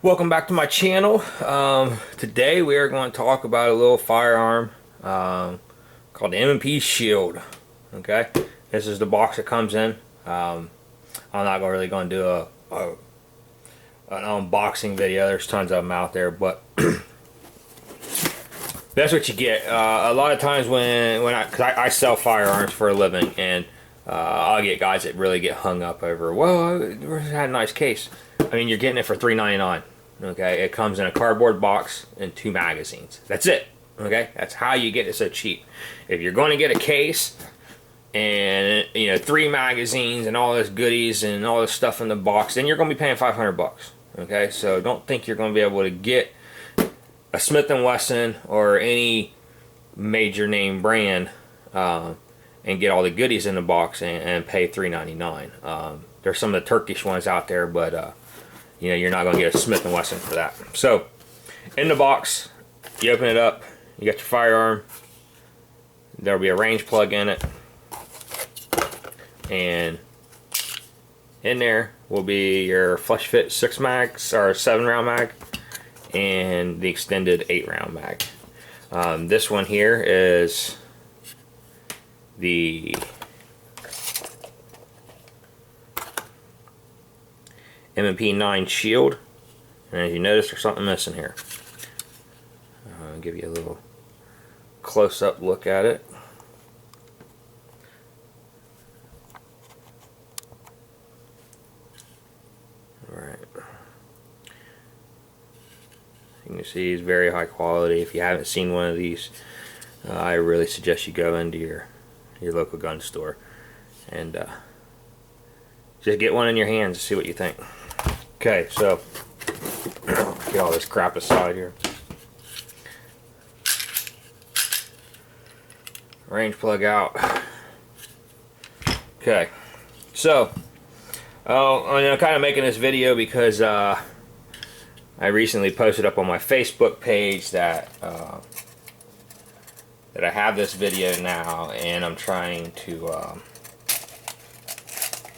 Welcome back to my channel. Today we are going to talk about a little firearm called the M&P Shield. Okay, this is the box it comes in. I'm not really going to do an unboxing video. There's tons of them out there, but that's what you get. A lot of times cause I sell firearms for a living, and I'll get guys that really get hung up over, well, it had a nice case. I mean, you're getting it for $3.99. Okay, it comes in a cardboard box and 2 magazines. That's it. Okay, that's how you get it so cheap. If you're going to get a case and 3 magazines and all this goodies and all this stuff in the box, then you're going to be paying $500. Okay, so don't think you're going to be able to get a Smith & Wesson or any major name brand and get all the goodies in the box and pay $3.99. There's some of the Turkish ones out there, but you're not going to get a Smith & Wesson for that. So, in the box, you open it up, you got your firearm, there'll be a range plug in it, and in there will be your flush fit 6 mags, or 7 round mag, and the extended 8 round mag. This one here is the M&P 9 Shield, and as you notice, there's something missing here. I'll give you a little close-up look at it. Alright, you can see it's very high quality. If you haven't seen one of these, I really suggest you go into your local gun store and just get one in your hands and see what you think. Okay, so get all this crap aside here. Range plug out. Okay, so I'm kind of making this video because I recently posted up on my Facebook page that I have this video now, and I'm trying to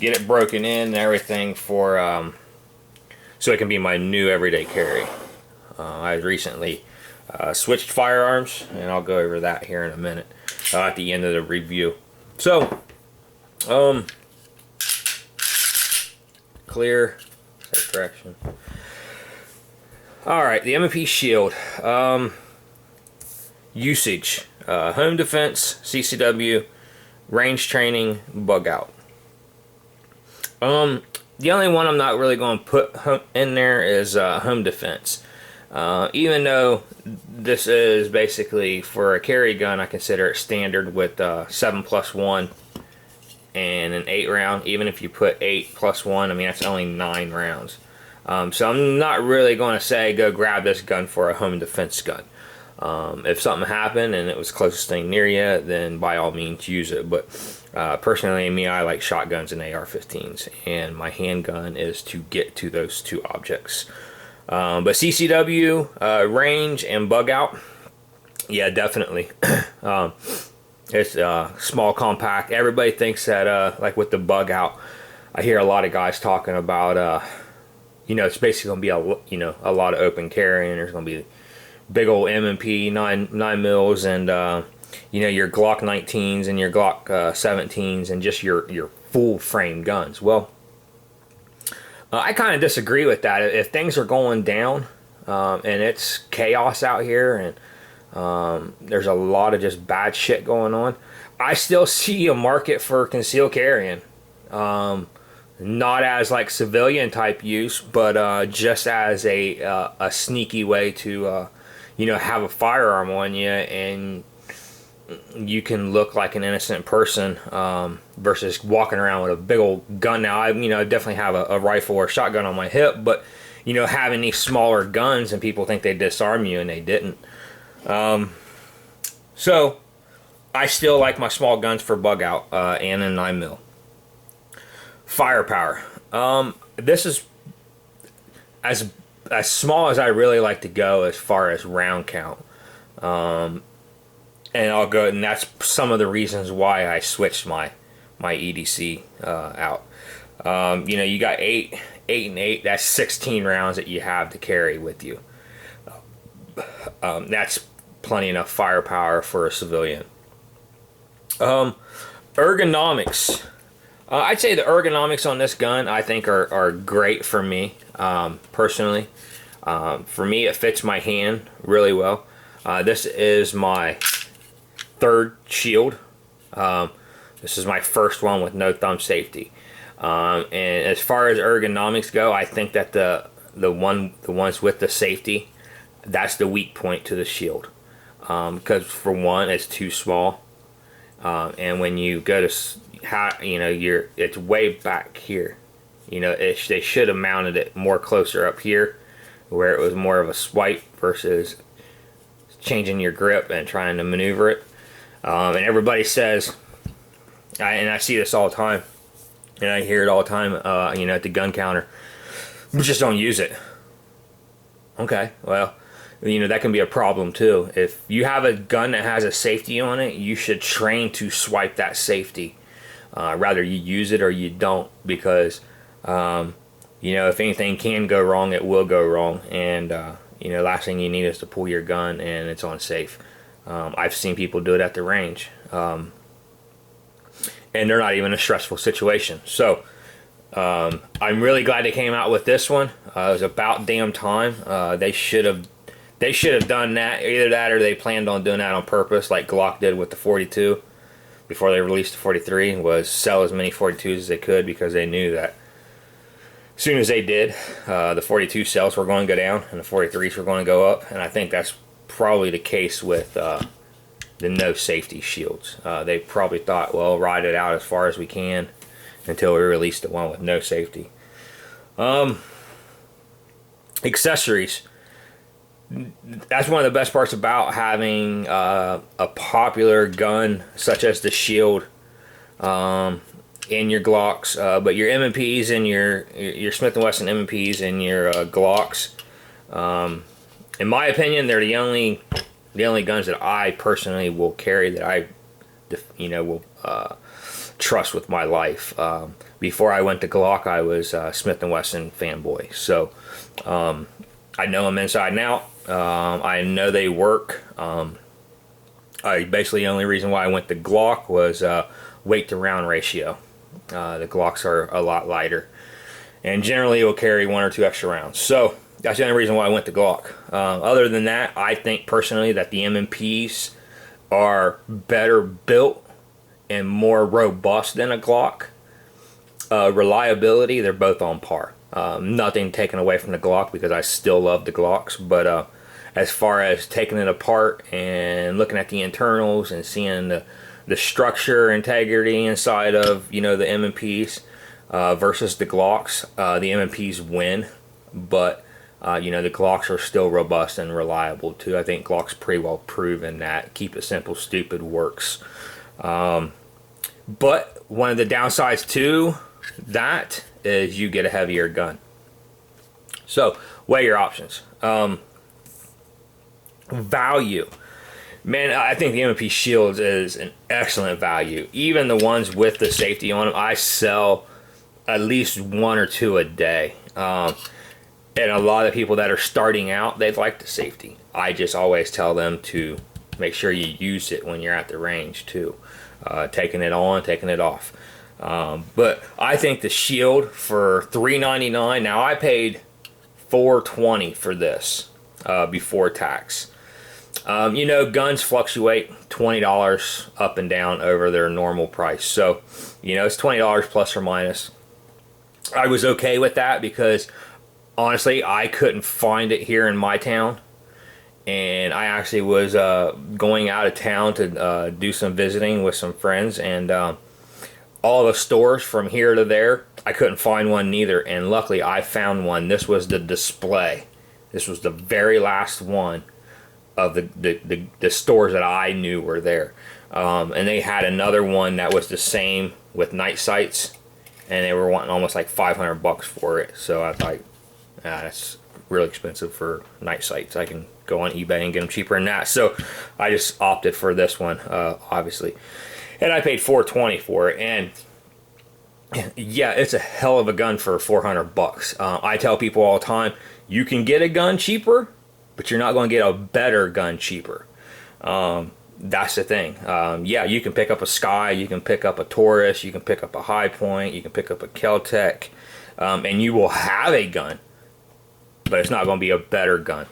get it broken in and everything for so it can be my new everyday carry. I recently switched firearms, and I'll go over that here in a minute at the end of the review. So clear, safe direction. Alright, the M&P Shield. Usage: home defense, CCW, range training, bug out. The only one I'm not really going to put in there is home defense. Even though this is basically for a carry gun, I consider it standard with 7+1 and an 8 round. Even if you put 8+1, I mean, that's only 9 rounds. So I'm not really going to say go grab this gun for a home defense gun. If something happened and it was the closest thing near you, then by all means use it. But personally, me, I like shotguns and AR-15s, and my handgun is to get to those 2 objects. But CCW, range, and bug out, yeah, definitely. It's small, compact. Everybody thinks that, like with the bug out, I hear a lot of guys talking about, it's basically going to be a lot of open carry, and there's going to be big old M&P 9 mils, and your Glock 19s and your Glock 17s, and just your full frame guns. Well, I kind of disagree with that. If things are going down and it's chaos out here, and there's a lot of just bad shit going on, I still see a market for concealed carrying. Not as like civilian type use, but just as a sneaky way to have a firearm on you, and you can look like an innocent person versus walking around with a big old gun. Now, I definitely have a rifle or shotgun on my hip, but having these smaller guns, and people think they disarm you, and they didn't. So I still like my small guns for bug out and a 9 mil. Firepower. This is as small as I really like to go as far as round count. And I'll go, and that's some of the reasons why I switched my EDC out. You know, you got 8 and 8. That's 16 rounds that you have to carry with you. That's plenty enough firepower for a civilian. Ergonomics. I'd say the ergonomics on this gun I think are great for me personally. For me, it fits my hand really well. This is my third shield. This is my first one with no thumb safety. And as far as ergonomics go, I think that the ones with the safety, that's the weak point to the shield. Because for one, it's too small. And when you go to, you know, it's way back here. You know, they should have mounted it more closer up here, where it was more of a swipe versus changing your grip and trying to maneuver it. And everybody says, and I see this all the time, and I hear it all the time, you know, at the gun counter, we just don't use it. Okay, well, you know, that can be a problem too. If you have a gun that has a safety on it, you should train to swipe that safety. Rather you use it or you don't, because you know, if anything can go wrong, it will go wrong. And you know, last thing you need is to pull your gun and it's unsafe. I've seen people do it at the range, and they're not even in a stressful situation. So I'm really glad they came out with this one. It was about damn time. They should have done that. Either that or they planned on doing that on purpose, like Glock did with the 42 before they released the 43, was sell as many 42s as they could, because they knew that as soon as they did, the 42 sales were going to go down and the 43s were going to go up. And I think that's probably the case with the no safety shields. They probably thought, well, ride it out as far as we can until we release the one with no safety. Accessories. That's one of the best parts about having a popular gun such as the Shield in your Glocks, but your M&Ps and your Smith & Wesson M&Ps and your Glocks, in my opinion, they're the only guns that I personally will carry, that I, you know, will trust with my life. Before I went to Glock, I was a Smith & Wesson fanboy, so I know them inside and out. I know they work. Basically the only reason why I went to Glock was weight to round ratio. The Glocks are a lot lighter, and generally it will carry 1 or 2 extra rounds. So that's the only reason why I went to Glock. Other than that, I think personally that the M&Ps are better built and more robust than a Glock. Reliability, they're both on par. Nothing taken away from the Glock, because I still love the Glocks, but as far as taking it apart and looking at the internals and seeing the structure, integrity inside of, you know, the M&Ps versus the Glocks, the M&Ps win, but you know, the Glocks are still robust and reliable too. I think Glock's pretty well proven that keep it simple, stupid works. But one of the downsides to that is you get a heavier gun. So weigh your options. Value. Man, I think the M&P Shields is an excellent value. Even the ones with the safety on them, I sell at least 1 or 2 a day. And a lot of people that are starting out, they'd like the safety. I just always tell them to make sure you use it when you're at the range too. Taking it on, taking it off. But I think the Shield for $3.99. Now I paid $4.20 for this before tax. You know, guns fluctuate $20 up and down over their normal price. So, you know, it's $20 plus or minus. I was okay with that because honestly, I couldn't find it here in my town. And I actually was going out of town to do some visiting with some friends, and all the stores from here to there, I couldn't find one neither. And luckily I found one. This was the display. This was the very last one of the stores that I knew were there. And they had another one that was the same with night sights, and they were wanting almost like $500 for it. So I thought, that's really expensive for night sights. I can go on eBay and get them cheaper than that. So I just opted for this one, obviously. And I paid $4.20 for it. And Yeah, it's a hell of a gun for 400 bucks. I tell people all the time, you can get a gun cheaper, but you're not going to get a better gun cheaper. That's the thing. Yeah, you can pick up a Sky, you can pick up a Taurus, you can pick up a High Point, you can pick up a Kel-Tec, and you will have a gun, but it's not going to be a better gun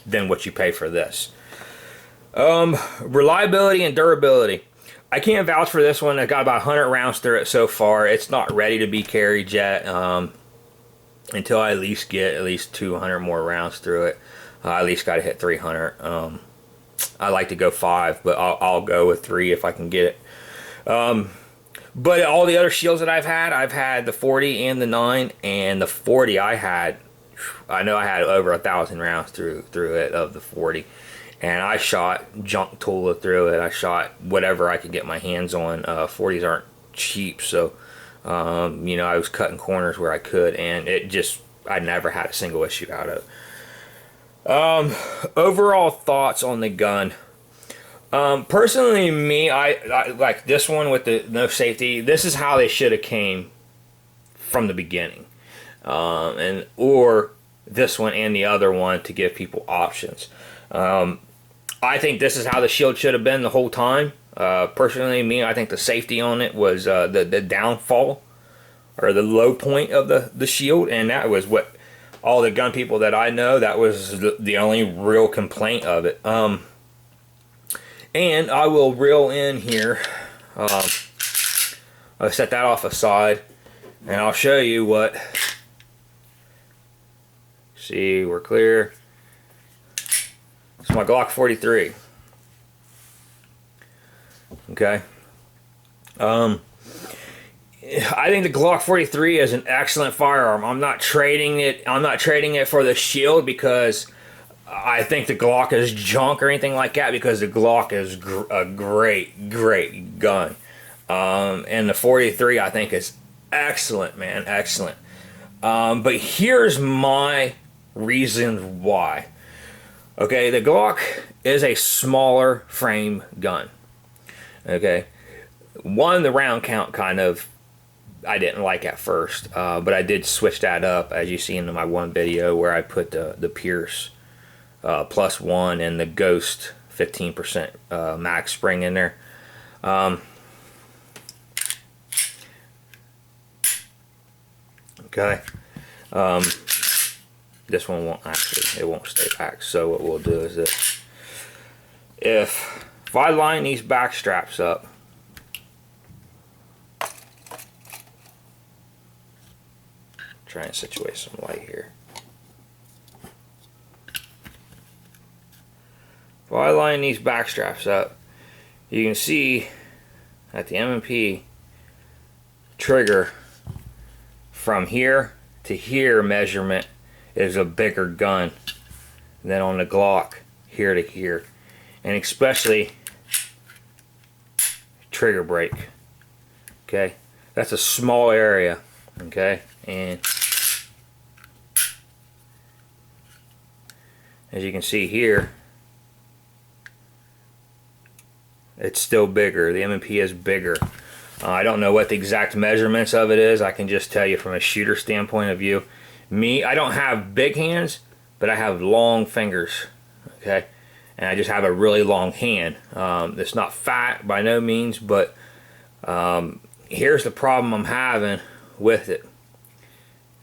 than what you pay for this. Reliability and durability. I can't vouch for this one. I got about 100 rounds through it so far. It's not ready to be carried yet until I at least get at least 200 more rounds through it. I at least got to hit 300. I like to go 5, but I'll go with 3 if I can get it. But all the other shields that I've had the 40 and the 9, and the 40 I know I had over 1,000 rounds through it of the 40. And I shot junk Tula through it. I shot whatever I could get my hands on. 40s aren't cheap, so you know, I was cutting corners where I could, and I never had a single issue out of it. Overall thoughts on the gun. Personally, me, I like this one with the no safety. This is how they should have came from the beginning, or this one and the other one to give people options. I think this is how the shield should have been the whole time. Personally, me, I think the safety on it was the downfall or the low point of the shield, and that was what all the gun people that I know, that was the only real complaint of it. And I will reel in here. I'll set that off aside, and I'll show you what. See, we're clear. It's my Glock 43. Okay. I think the Glock 43 is an excellent firearm. I'm not trading it. I'm not trading it for the shield because I think the Glock is junk or anything like that, because the Glock is a great gun. And the 43 I think is excellent, man, excellent. But here's my reason why. Okay, the Glock is a smaller frame gun. Okay, the round count kind of I didn't like at first, but I did switch that up, as you see in my one video where I put the Pierce +1 and the Ghost 15% max spring in there. Okay. This one won't actually, it won't stay back. So what we'll do is this. If I line these back straps up, try and situate some light here. If I line these back straps up, you can see that the M&P trigger from here to here measurement is a bigger gun than on the Glock here to here, and especially trigger brake. Okay, that's a small area. Okay, and as you can see here, it's still bigger. The M&P is bigger. I don't know what the exact measurements of it is. I can just tell you from a shooter standpoint of view. Me, I don't have big hands, but I have long fingers. Okay, and I just have a really long hand. It's not fat by no means, but here's the problem I'm having with it.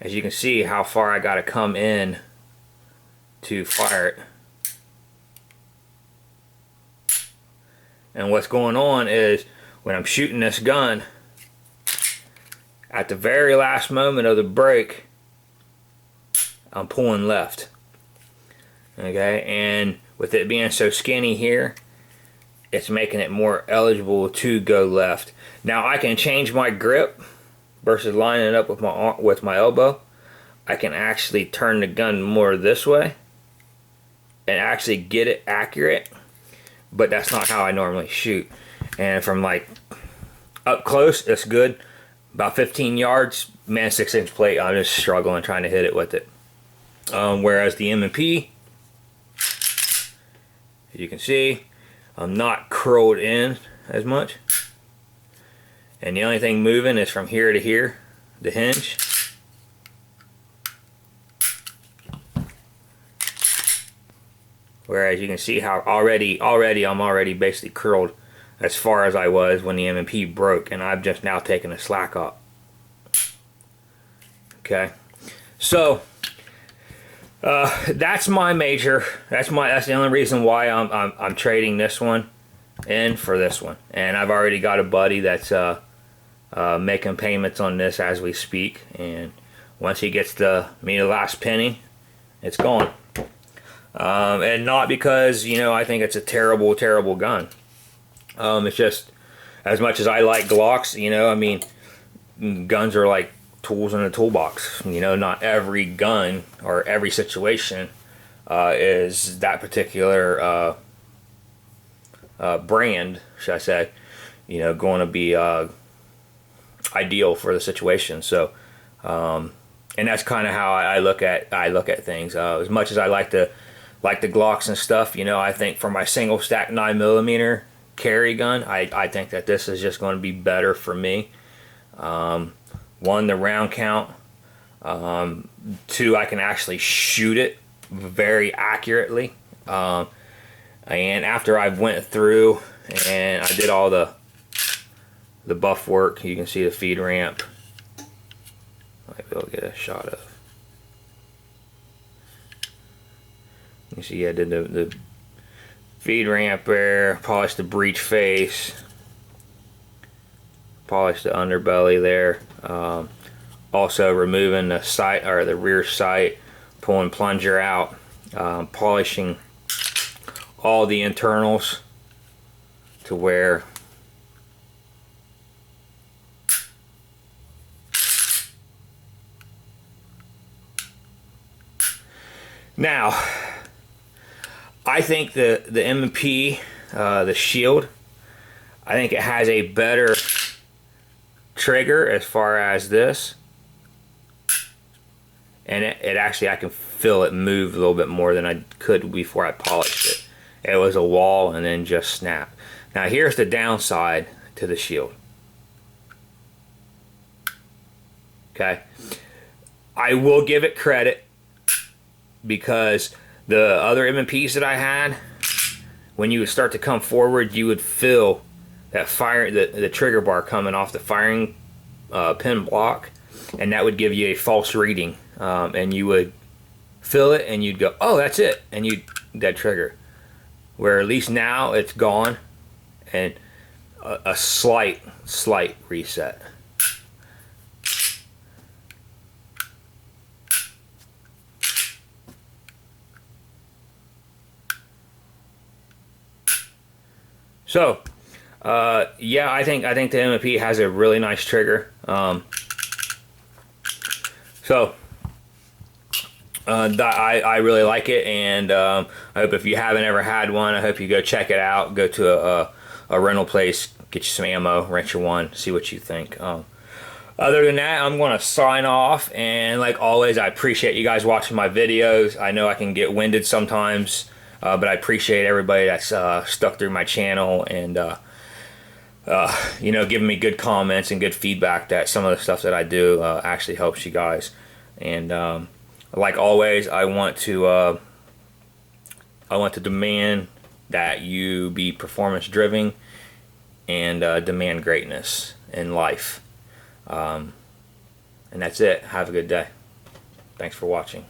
As you can see how far I got to come in to fire it. And what's going on is when I'm shooting this gun, at the very last moment of the break, I'm pulling left. Okay, and with it being so skinny here, it's making it more eligible to go left. Now I can change my grip versus lining it up with my elbow. I can actually turn the gun more this way and actually get it accurate, but that's not how I normally shoot. And from like up close, it's good. About 15 yards, man, 6-inch plate, I'm just struggling trying to hit it with it. Whereas the M&P, as you can see, I'm not curled in as much. and the only thing moving is from here to here, the hinge. Whereas you can see how already I'm already basically curled as far as I was when the M&P broke, and I've just now taken the slack up. Okay, so that's my major. That's the only reason why I'm trading this one in for this one. And I've already got a buddy that's making payments on this as we speak, and once he gets me the last penny, it's gone. And not because, you know, I think it's a terrible gun. It's just, as much as I like Glocks, you know, I mean, guns are like tools in a toolbox. You know, not every gun or every situation is that particular brand, should I say, you know, going to be ideal for the situation. So, and that's kind of how I look at things. As much as I like the Glocks and stuff, you know, I think for my single stack 9mm carry gun, I think that this is just going to be better for me. One, the round count. Two, I can actually shoot it very accurately. And after I went through and I did all the buff work, you can see the feed ramp. Maybe I'll get a shot of. You see I did the feed ramp there, polished the breech face, polished the underbelly there. Also removing the sight, or the rear sight, pulling plunger out, polishing all the internals to where now I think the M&P, the Shield, I think it has a better trigger as far as this, and it actually, I can feel it move a little bit more than I could before I polished it. It was a wall and then just snap. Now here's the downside to the Shield. Okay, I will give it credit, because the other M&Ps that I had, when you would start to come forward, you would feel that the trigger bar coming off the firing pin block, and that would give you a false reading, and you would feel it and you'd go, oh, that's it, and you'd dead trigger. Where at least now it's gone, and a slight reset. So, yeah, I think the M&P has a really nice trigger. I really like it, and I hope if you haven't ever had one, I hope you go check it out. Go to a rental place, get you some ammo, rent your one, see what you think. Other than that, I'm going to sign off, and like always, I appreciate you guys watching my videos. I know I can get winded sometimes, but I appreciate everybody that's stuck through my channel and you know, giving me good comments and good feedback that some of the stuff that I do actually helps you guys. And like always, I want to demand that you be performance driven and demand greatness in life. And that's it. Have a good day. Thanks for watching.